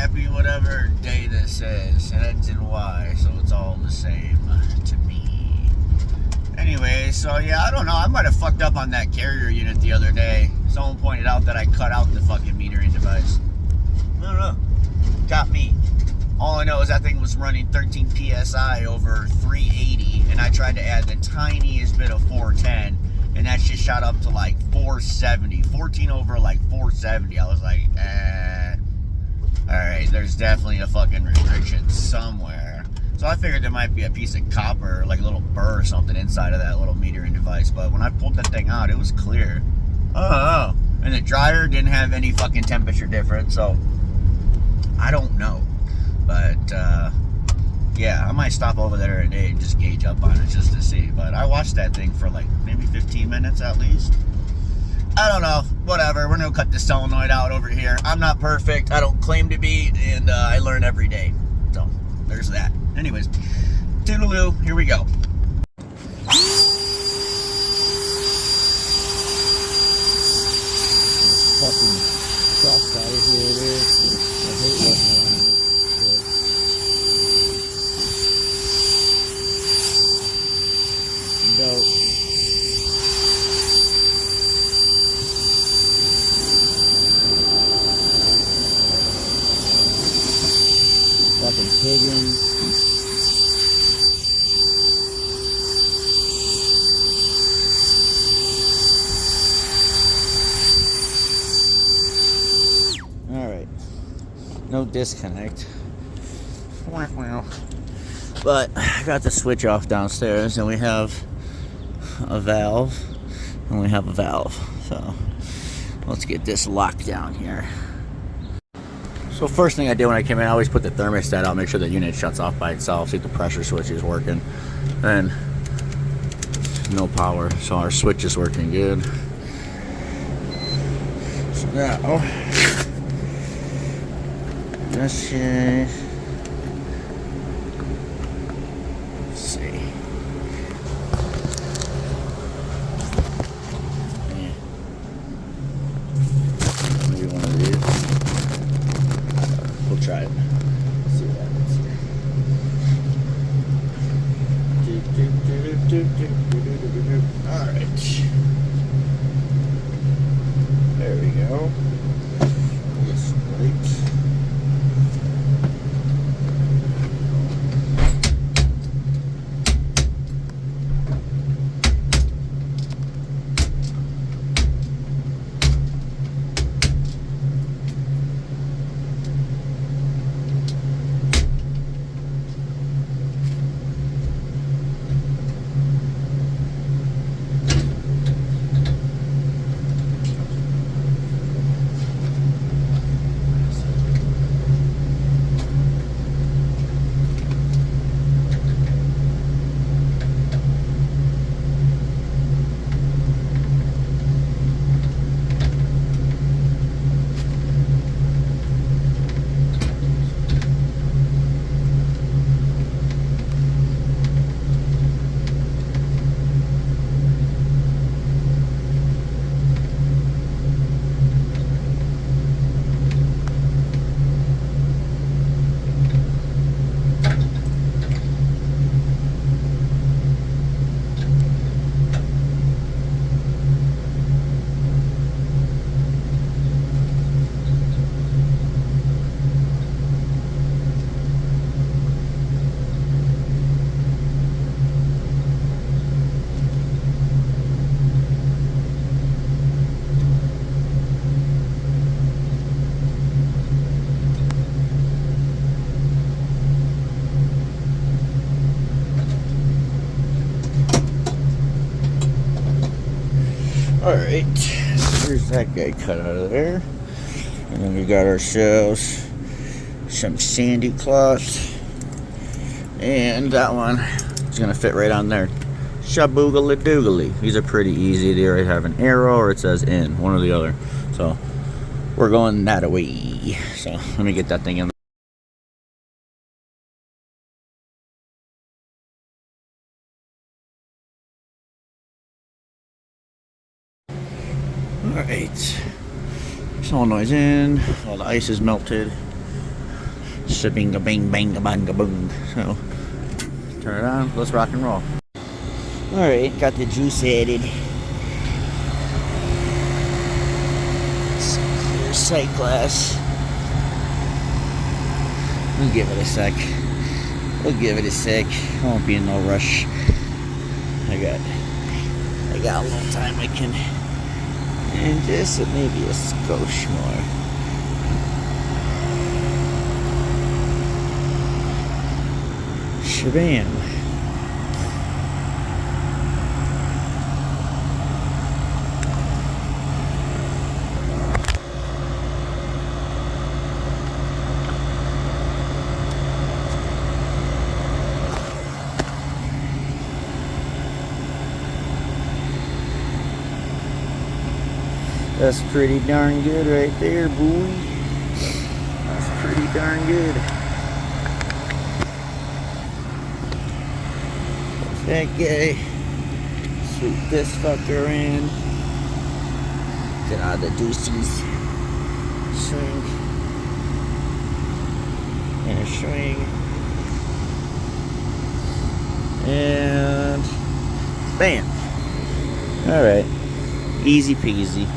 happy whatever day this is. It ends in Y, so it's all the same to me. Anyway, so yeah, I don't know. I might have fucked up on that carrier unit the other day. Someone pointed out that I cut out the fucking metering device. I don't know. Got me. All I know is that thing was running 13 PSI over 380, and I tried to add the tiniest bit of 410, and that shit shot up to like 470. 14 over like 470. I was like, alright, there's definitely a fucking restriction somewhere. So I figured there might be a piece of copper, like a little burr or something inside of that little metering device, but when I pulled that thing out, it was clear. Oh. And the dryer didn't have any fucking temperature difference, so I don't know. But, yeah, I might stop over there today and just gauge up on it just to see. But I watched that thing for like maybe 15 minutes at least. I don't know. Whatever. We're going to cut the solenoid out over here. I'm not perfect. I don't claim to be. And I learn every day. So, there's that. Anyways, toodaloo. Here we go. Fucking truck out of here, dude. I hate looking around this shit. Dope. Fucking piggins. Alright. No disconnect. But I got the switch off downstairs, and we have a valve, and we have a valve. So let's get this locked down here. So first thing I did when I came in, I always put the thermostat out, make sure the unit shuts off by itself, see if the pressure switch is working. And no power, so our switch is working good. So now, just let's see. Maybe one of these. We'll try it. Let's see what happens. Alright. There we go. Yes, right. Alright, here's that guy cut out of there. And then we got ourselves some sandy cloth. And that one is going to fit right on there. Shaboogly doogly. These are pretty easy. They already have an arrow or it says in, one or the other. So we're going that away. So let me get that thing in. Alright, solenoid's in, all the ice is melted. Shabinga bing banga banga boom. So turn it on, let's rock and roll. Alright, got the juice added. Clear sight glass. We'll give it a sec. Won't be in no rush. I got a little time I can, and just maybe a skosh more. Shabam. That's pretty darn good right there, boy. That's pretty darn good. That guy. Sweep this fucker in. Get out of the deuces. Swing. And a swing. And bam. Alright. Easy peasy.